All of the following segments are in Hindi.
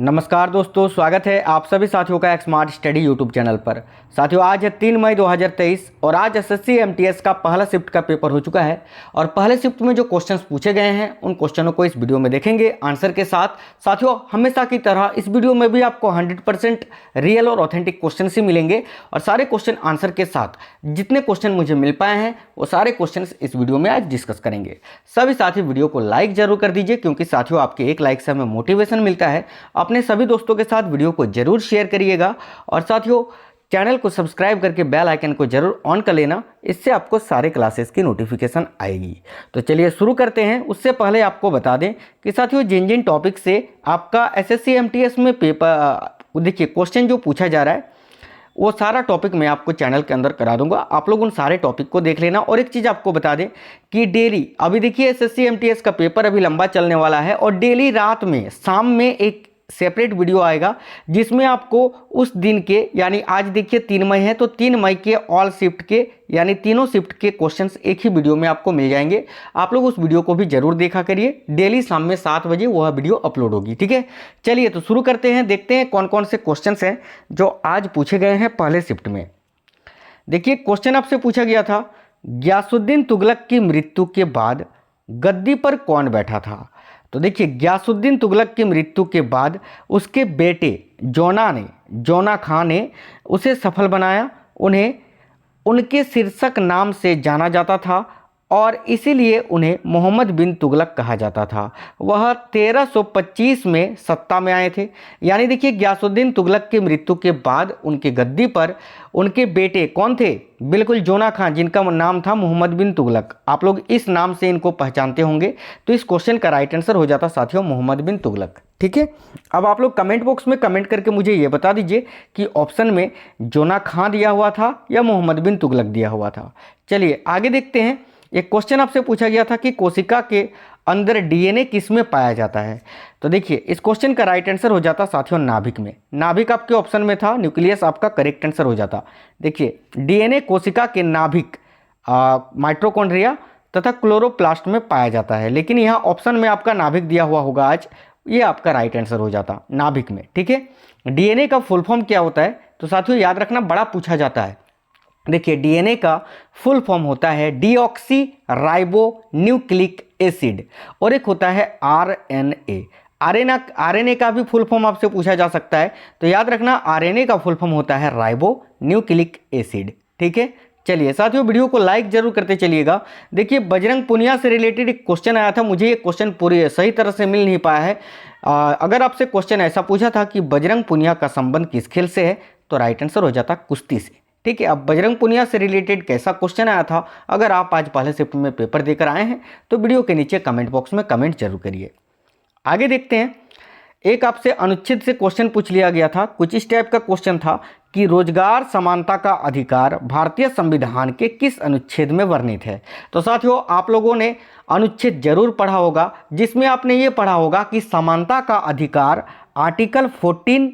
नमस्कार दोस्तों, स्वागत है आप सभी साथियों का एक स्मार्ट स्टडी यूट्यूब चैनल पर। साथियों, आज है 3 मई 2023 और आज एसएससी एमटीएस का पहला शिफ्ट का पेपर हो चुका है और पहले शिफ्ट में जो क्वेश्चंस पूछे गए हैं उन क्वेश्चनों को इस वीडियो में देखेंगे आंसर के साथ। साथियों, हमेशा की तरह इस वीडियो में भी आपको 100% रियल और ऑथेंटिक क्वेश्चन ही मिलेंगे और सारे क्वेश्चन आंसर के साथ जितने क्वेश्चन मुझे मिल पाए हैं वो सारे क्वेश्चन इस वीडियो में आज डिस्कस करेंगे। सभी साथी वीडियो को लाइक जरूर कर दीजिए क्योंकि साथियों आपके एक लाइक से हमें मोटिवेशन मिलता है। अपने सभी दोस्तों के साथ वीडियो को जरूर शेयर करिएगा और साथियों चैनल को सब्सक्राइब करके बेल आइकन को जरूर ऑन कर लेना, इससे आपको सारे क्लासेस की नोटिफिकेशन आएगी। तो चलिए शुरू करते हैं। उससे पहले आपको बता दें कि साथियों जिन टॉपिक से आपका एसएससी एमटीएस में पेपर देखिए क्वेश्चन जो पूछा जा रहा है वो सारा टॉपिक मैं आपको चैनल के अंदर करा दूंगा। आप लोग उन सारे टॉपिक को देख लेना। और एक चीज़ आपको बता दें कि डेली अभी देखिए एसएससी एमटीएस का पेपर अभी लंबा चलने वाला है और डेली रात में शाम में एक सेपरेट वीडियो आएगा जिसमें आपको उस दिन के यानी आज देखिए 3 मई है तो 3 मई के ऑल शिफ्ट के यानी तीनों शिफ्ट के क्वेश्चंस एक ही वीडियो में आपको मिल जाएंगे। आप लोग उस वीडियो को भी जरूर देखा करिए। डेली शाम में 7 बजे वह वीडियो अपलोड होगी। ठीक है, चलिए तो शुरू करते हैं। देखते हैं कौन कौन से क्वेश्चंस हैं जो आज पूछे गए हैं पहले शिफ्ट में। देखिए क्वेश्चन आपसे पूछा गया था, गियासुद्दीन तुगलक की मृत्यु के बाद गद्दी पर कौन बैठा था। तो देखिए गियासुद्दीन तुगलक की मृत्यु के बाद उसके बेटे जोना खां ने उसे सफल बनाया। उन्हें उनके शीर्षक नाम से जाना जाता था और इसीलिए उन्हें मोहम्मद बिन तुगलक कहा जाता था। वह 1325 में सत्ता में आए थे। यानी देखिए गियासुद्दीन तुगलक की मृत्यु के बाद उनके गद्दी पर उनके बेटे कौन थे, बिल्कुल जोना खां, जिनका नाम था मोहम्मद बिन तुगलक। आप लोग इस नाम से इनको पहचानते होंगे। तो इस क्वेश्चन का राइट आंसर हो जाता साथियों मोहम्मद बिन तुगलक। ठीक है, अब आप लोग कमेंट बॉक्स में कमेंट करके मुझे ये बता दीजिए कि ऑप्शन में जोना खां दिया हुआ था या मोहम्मद बिन तुगलक दिया हुआ था। चलिए आगे देखते हैं। एक क्वेश्चन आपसे पूछा गया था कि कोशिका के अंदर डीएनए किस में पाया जाता है। तो देखिए इस क्वेश्चन का राइट आंसर हो जाता साथियों नाभिक में। नाभिक आपके ऑप्शन में था, न्यूक्लियस आपका करेक्ट आंसर हो जाता। देखिए डीएनए कोशिका के नाभिक माइटोकॉन्ड्रिया तथा क्लोरोप्लास्ट में पाया जाता है, लेकिन यहाँ ऑप्शन में आपका नाभिक दिया हुआ होगा आज, ये आपका राइट आंसर हो जाता नाभिक में। ठीक है, डीएनए का फुल फॉर्म क्या होता है तो साथियों याद रखना, बड़ा पूछा जाता है। देखिए डीएनए का फुल फॉर्म होता है डीऑक्सी राइबो न्यूक्लिक एसिड और एक होता है आरएनए। आरएनए का भी फुल फॉर्म आपसे पूछा जा सकता है, तो याद रखना आरएनए का फुल फॉर्म होता है राइबो न्यूक्लिक एसिड। ठीक है, चलिए साथियों वीडियो को लाइक जरूर करते चलिएगा। देखिए बजरंग पुनिया से रिलेटेड एक क्वेश्चन आया था, मुझे ये क्वेश्चन पूरी सही तरह से मिल नहीं पाया है। अगर आपसे क्वेश्चन ऐसा पूछा था कि बजरंग पुनिया का संबंध किस खेल से है तो राइट आंसर हो जाता कुश्ती से। ठीक है, अब बजरंग पुनिया से रिलेटेड कैसा क्वेश्चन आया था, अगर आप आज पहले शिफ्ट में पेपर देकर आए हैं तो वीडियो के नीचे कमेंट बॉक्स में कमेंट जरूर करिए। आगे देखते हैं। एक आपसे अनुच्छेद से क्वेश्चन पूछ लिया गया था, कुछ इस टाइप का क्वेश्चन था कि रोजगार समानता का अधिकार भारतीय संविधान के किस अनुच्छेद में वर्णित है। तो साथियों आप लोगों ने अनुच्छेद जरूर पढ़ा होगा जिसमें आपने ये पढ़ा होगा कि समानता का अधिकार आर्टिकल 14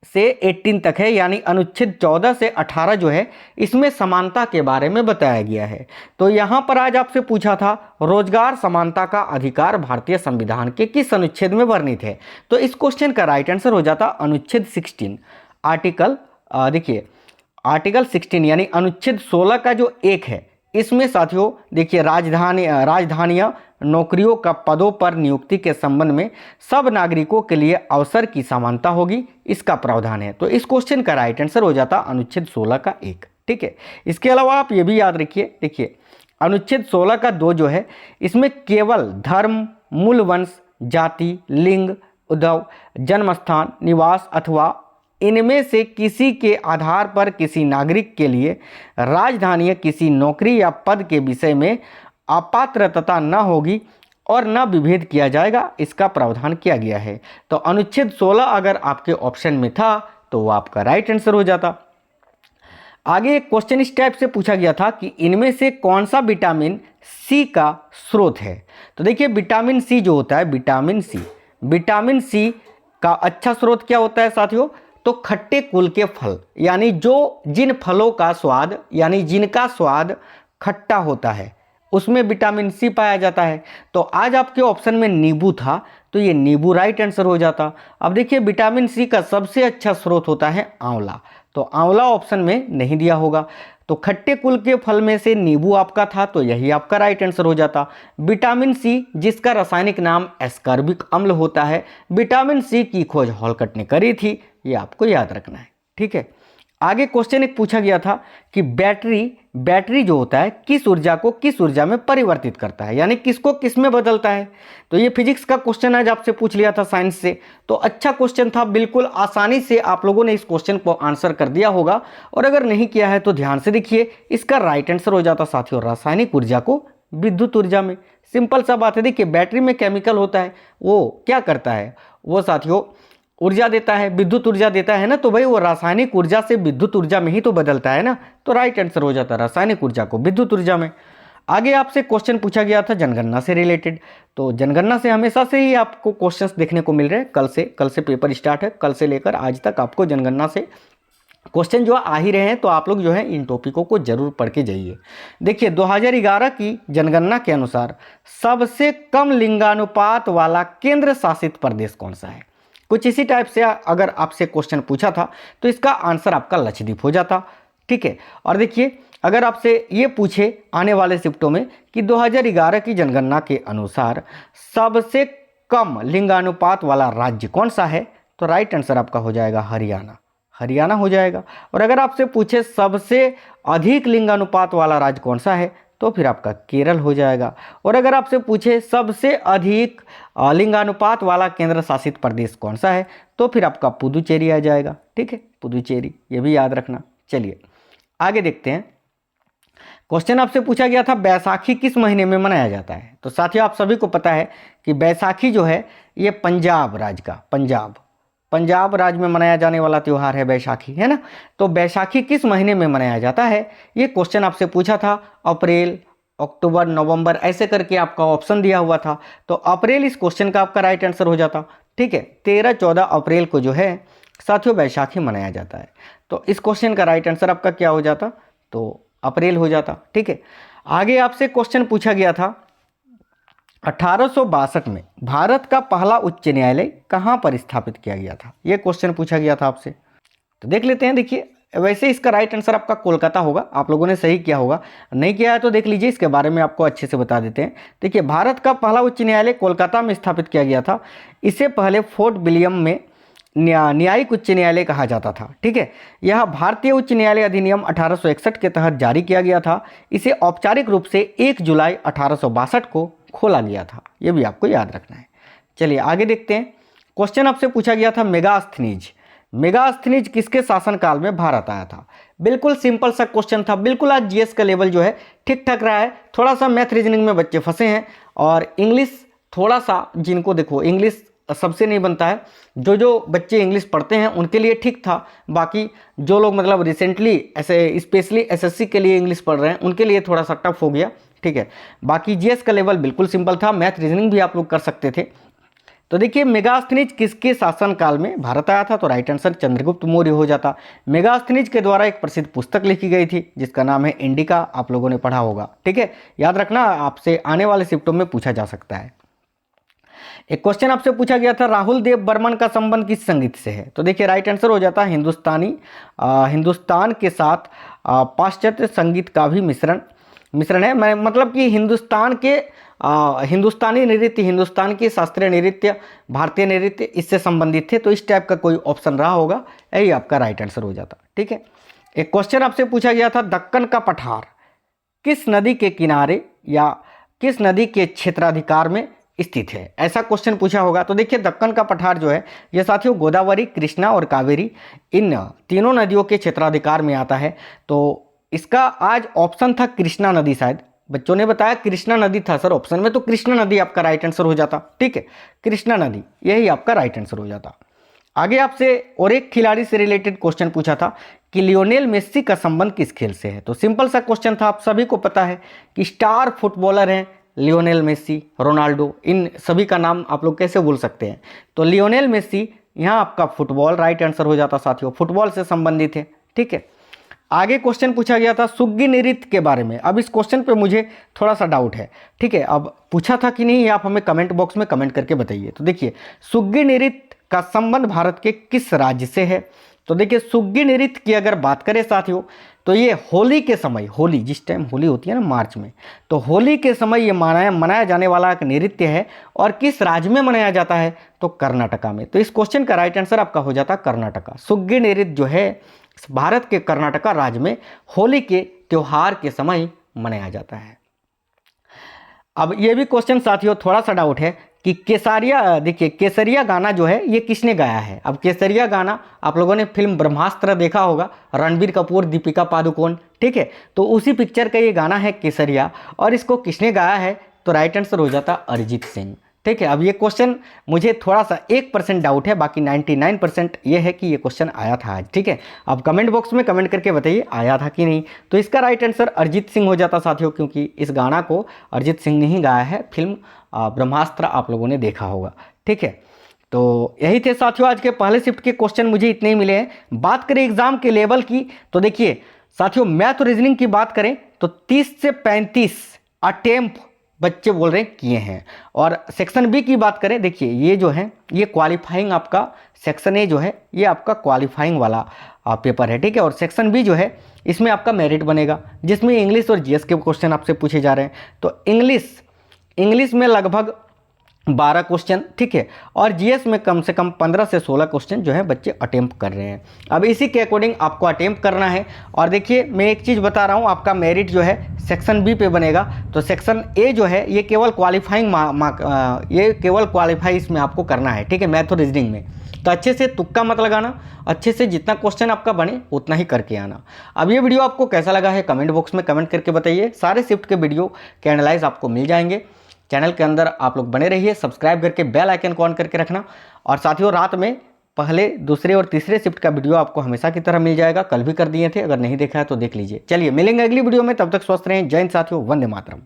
से 18 तक है, यानी अनुच्छेद 14 से 18 जो है इसमें समानता के बारे में बताया गया है। तो यहाँ पर आज आपसे पूछा था रोजगार समानता का अधिकार भारतीय संविधान के किस अनुच्छेद में वर्णित है। तो इस क्वेश्चन का राइट आंसर हो जाता अनुच्छेद 16 आर्टिकल देखिए आर्टिकल 16 यानी अनुच्छेद 16 का जो एक है इसमें साथियों देखिए राजधानियां नौकरियों का पदों पर नियुक्ति के संबंध में सब नागरिकों के लिए अवसर की समानता होगी, इसका प्रावधान है। तो इस क्वेश्चन का राइट आंसर हो जाता अनुच्छेद 16 का 1। ठीक है, इसके अलावा आप ये भी याद रखिए, देखिए अनुच्छेद 16 का 2 जो है इसमें केवल धर्म, मूल वंश, जाति, लिंग, उद्भव, जन्मस्थान, निवास अथवा इनमें से किसी के आधार पर किसी नागरिक के लिए राजधानी किसी नौकरी या पद के विषय में अपात्रता न होगी और न विभेद किया जाएगा, इसका प्रावधान किया गया है। तो अनुच्छेद 16 अगर आपके ऑप्शन में था तो वो आपका राइट आंसर हो जाता। आगे एक क्वेश्चन इस टाइप से पूछा गया था कि इनमें से कौन सा विटामिन सी का स्रोत है। तो देखिए विटामिन सी जो होता है विटामिन सी का अच्छा स्रोत क्या होता है साथियों, तो खट्टे कुल के फल, यानी जिन फलों का स्वाद यानी जिनका स्वाद खट्टा होता है उसमें विटामिन सी पाया जाता है। तो आज आपके ऑप्शन में नींबू था, तो ये नींबू राइट आंसर हो जाता। अब देखिए विटामिन सी का सबसे अच्छा स्रोत होता है आंवला, तो आंवला ऑप्शन में नहीं दिया होगा। तो खट्टे कुल के फल में से नींबू आपका था, तो यही आपका राइट आंसर हो जाता। विटामिन सी जिसका रासायनिक नाम एस्कॉर्बिक अम्ल होता है, विटामिन सी की खोज हॉलकट ने करी थी, ये आपको याद रखना है। ठीक है, आगे क्वेश्चन एक पूछा गया था कि बैटरी जो होता है किस ऊर्जा को किस ऊर्जा में परिवर्तित करता है, यानी किसको किस में बदलता है। तो ये फिजिक्स का क्वेश्चन आज आपसे पूछ लिया था साइंस से, तो अच्छा क्वेश्चन था, बिल्कुल आसानी से आप लोगों ने इस क्वेश्चन को आंसर कर दिया होगा। और अगर नहीं किया है तो ध्यान से देखिए, इसका राइट आंसर हो जाता साथियों रासायनिक ऊर्जा को विद्युत ऊर्जा में। सिंपल सा बात है, देखिए बैटरी में केमिकल होता है, वो क्या करता है, वो साथियों ऊर्जा देता है, विद्युत ऊर्जा देता है ना, तो भाई वो रासायनिक ऊर्जा से विद्युत ऊर्जा में ही तो बदलता है ना, तो राइट आंसर हो जाता है रासायनिक ऊर्जा को विद्युत ऊर्जा में। आगे आपसे क्वेश्चन पूछा गया था जनगणना से रिलेटेड, तो जनगणना से हमेशा से ही आपको क्वेश्चंस देखने को मिल रहे हैं। कल से पेपर स्टार्ट है, कल से लेकर आज तक आपको जनगणना से क्वेश्चन जो आ ही रहे हैं, तो आप लोग जो है इन टॉपिकों को जरूर पढ़ के जाइए। देखिए 2011 की जनगणना के अनुसार सबसे कम लिंगानुपात वाला केंद्र शासित प्रदेश कौन सा है। कुछ इसी टाइप से अगर आपसे क्वेश्चन पूछा था तो इसका आंसर आपका लक्षद्वीप हो जाता। ठीक है, और देखिए अगर आपसे ये पूछे आने वाले शिफ्टों में कि 2011 की जनगणना के अनुसार सबसे कम लिंगानुपात वाला राज्य कौन सा है, तो राइट आंसर आपका हो जाएगा हरियाणा हो जाएगा। और अगर आपसे पूछे सबसे अधिक लिंगानुपात वाला राज्य कौन सा है, तो फिर आपका केरल हो जाएगा। और अगर आपसे पूछे सबसे अधिक लिंगानुपात वाला केंद्र शासित प्रदेश कौन सा है, तो फिर आपका पुदुचेरी आ जाएगा। ठीक है, पुदुचेरी, ये भी याद रखना। चलिए आगे देखते हैं। क्वेश्चन आपसे पूछा गया था बैसाखी किस महीने में मनाया जाता है। तो साथियों आप सभी को पता है कि बैसाखी जो है ये पंजाब राज्य में मनाया जाने वाला त्यौहार है बैसाखी, है ना। तो बैसाखी किस महीने में मनाया जाता है, ये क्वेश्चन आपसे पूछा था। अप्रैल, अक्टूबर, नवंबर ऐसे करके आपका ऑप्शन दिया हुआ था, तो अप्रैल इस क्वेश्चन का आपका राइट आंसर हो जाता। ठीक है, 13-14 अप्रैल को जो है साथियों बैसाखी मनाया जाता है, तो इस क्वेश्चन का राइट आंसर आपका क्या हो जाता, तो अप्रैल हो जाता। ठीक है, आगे आपसे क्वेश्चन पूछा गया था 1862 में भारत का पहला उच्च न्यायालय कहाँ पर स्थापित किया गया था, यह क्वेश्चन पूछा गया था आपसे। तो देख लेते हैं। देखिए वैसे इसका राइट आंसर आपका कोलकाता होगा, आप लोगों ने सही किया होगा, नहीं किया है तो देख लीजिए, इसके बारे में आपको अच्छे से बता देते हैं। देखिए भारत का पहला उच्च न्यायालय कोलकाता में स्थापित किया गया था। इससे पहले फोर्ट विलियम में न्यायिक उच्च न्यायालय कहा जाता था। ठीक है, यह भारतीय उच्च न्यायालय अधिनियम 1861 के तहत जारी किया गया था। इसे औपचारिक रूप से 1 जुलाई 1862 को खोला गया था, यह भी आपको याद रखना है। चलिए आगे देखते हैं। क्वेश्चन आपसे पूछा गया था मेगास्थनीज किसके शासनकाल में भारत आया था। बिल्कुल सिंपल सा क्वेश्चन था, बिल्कुल आज जीएस का लेवल जो है ठीक ठाक रहा है। थोड़ा सा मैथ रीजनिंग में बच्चे फंसे हैं, और इंग्लिश थोड़ा सा, जिनको देखो इंग्लिश सबसे नहीं बनता है, जो बच्चे इंग्लिश पढ़ते हैं उनके लिए ठीक था, बाकी जो लोग मतलब रिसेंटली ऐसे स्पेशली एसएससी के लिए इंग्लिश पढ़ रहे हैं उनके लिए थोड़ा सा टफ हो गया। ठीक है, बाकी जीएस का लेवल बिल्कुल सिंपल था, मैथ रीजनिंग भी आप लोग कर सकते थे। तो देखिए मेगास्थनीज किसके शासनकाल में भारत आया था, तो राइट आंसर चंद्रगुप्त मौर्य हो जाता। मेगास्थनीज के द्वारा एक प्रसिद्ध पुस्तक लिखी गई थी जिसका नाम है इंडिका, आप लोगों ने पढ़ा होगा। ठीक है, याद रखना, आपसे आने वाले शिफ्टों में पूछा जा सकता है। एक क्वेश्चन आपसे पूछा गया था राहुल देव बर्मन का संबंध किस संगीत से है, तो देखिए राइट आंसर हो जाता है हिंदुस्तान के साथ पाश्चात्य संगीत का भी मिश्रण है। मैं मतलब कि हिंदुस्तानी नृत्य, हिंदुस्तान के शास्त्रीय नृत्य, भारतीय नृत्य इससे संबंधित थे, तो इस टाइप का कोई ऑप्शन रहा होगा, यही आपका राइट आंसर हो जाता। ठीक है, एक क्वेश्चन आपसे पूछा गया था दक्कन का पठार किस नदी के किनारे या किस नदी के क्षेत्राधिकार में स्थित है, ऐसा क्वेश्चन पूछा होगा। तो देखिए दक्कन का पठार जो है ये साथियों गोदावरी, कृष्णा और कावेरी इन तीनों नदियों के क्षेत्राधिकार में आता है। तो इसका आज ऑप्शन था कृष्णा नदी, शायद बच्चों ने बताया कृष्णा नदी था सर ऑप्शन में, तो कृष्णा नदी आपका राइट आंसर हो जाता। ठीक है, कृष्णा नदी यही आपका राइट आंसर हो जाता। आगे आपसे और एक खिलाड़ी से रिलेटेड क्वेश्चन पूछा था कि लियोनेल मेस्सी का संबंध किस खेल से है। तो सिंपल सा क्वेश्चन था, आप सभी को पता है कि स्टार फुटबॉलर हैं लियोनेल मेस्सी, रोनाल्डो, इन सभी का नाम आप लोग कैसे भूल सकते हैं। तो लियोनेल मेस्सी यहाँ आपका फुटबॉल राइट आंसर हो जाता साथियों, फुटबॉल से संबंधित है। ठीक है, आगे क्वेश्चन पूछा गया था सुग्गी नृत्य के बारे में। अब इस क्वेश्चन पे मुझे थोड़ा सा डाउट है, ठीक है, अब पूछा था कि नहीं ये आप हमें कमेंट बॉक्स में कमेंट करके बताइए। तो देखिए सुग्गी नृत्य का संबंध भारत के किस राज्य से है? तो देखिए सुग्गी नृत्य की अगर बात करें साथियों तो ये होली के समय, होली जिस टाइम होली होती है ना मार्च में, तो होली के समय ये मनाया जाने वाला एक नृत्य है। और किस राज्य में मनाया जाता है? तो कर्नाटका में। तो इस क्वेश्चन का राइट आंसर आपका हो जाता कर्नाटका। सुग्गी नृत्य जो है भारत के कर्नाटका राज्य में होली के त्योहार के समय मनाया जाता है। अब ये भी क्वेश्चन साथियों थोड़ा सा डाउट है कि केसरिया, देखिए केसरिया गाना जो है ये किसने गाया है? अब केसरिया गाना आप लोगों ने फिल्म ब्रह्मास्त्र देखा होगा, रणबीर कपूर, दीपिका पादुकोण, ठीक है, तो उसी पिक्चर का ये गाना है केसरिया। और इसको किसने गाया है? तो राइट आंसर हो जाता अरिजीत सिंह, ठीक है। अब ये क्वेश्चन मुझे थोड़ा सा 1% डाउट है, बाकी 99% ये है कि ये क्वेश्चन आया था आज, ठीक है। अब कमेंट बॉक्स में कमेंट करके बताइए आया था कि नहीं। तो इसका राइट आंसर अरिजीत सिंह हो जाता साथियों, क्योंकि इस गाना को अरिजीत सिंह ने ही गाया है। फिल्म ब्रह्मास्त्र आप लोगों ने देखा होगा, ठीक है। तो यही थे साथियों आज के पहले शिफ्ट के क्वेश्चन, मुझे इतने ही मिले हैं। बात करें एग्जाम के लेवल की तो देखिए साथियों मैथ और रीजनिंग की बात करें तो 30 से 35 अटेम्प्ट बच्चे बोल रहे हैं किए हैं। और सेक्शन बी की बात करें, देखिए ये जो है ये क्वालिफाइंग आपका, सेक्शन ए जो है ये आपका क्वालिफाइंग वाला पेपर है, ठीक है। और सेक्शन बी जो है इसमें आपका मेरिट बनेगा, जिसमें इंग्लिश और जीएस के क्वेश्चन आपसे पूछे जा रहे हैं। तो इंग्लिश में लगभग 12 क्वेश्चन, ठीक है, और जीएस में कम से कम 15 से 16 क्वेश्चन जो है बच्चे अटेम्प्ट कर रहे हैं। अब इसी के अकॉर्डिंग आपको अटेम्प्ट करना है। और देखिए मैं एक चीज़ बता रहा हूँ, आपका मेरिट जो है सेक्शन बी पे बनेगा। तो सेक्शन ए जो है ये केवल क्वालिफाइंग ये केवल क्वालिफाई इसमें आपको करना है, ठीक है, मैथ और रीजनिंग में। तो अच्छे से तुक्का मत लगाना, अच्छे से जितना क्वेश्चन आपका बने उतना ही करके आना। अब ये वीडियो आपको कैसा लगा है कमेंट बॉक्स में कमेंट करके बताइए। सारे शिफ्ट के वीडियो के एनालाइज आपको मिल जाएंगे। चैनल के अंदर आप लोग बने रहिए, सब्सक्राइब करके बेल आइकन को ऑन करके रखना। और साथियों रात में पहले, दूसरे और तीसरे शिफ्ट का वीडियो आपको हमेशा की तरह मिल जाएगा, कल भी कर दिए थे, अगर नहीं देखा है तो देख लीजिए। चलिए मिलेंगे अगली वीडियो में, तब तक स्वस्थ रहें। जय हिंद साथियों, वंदे मातरम।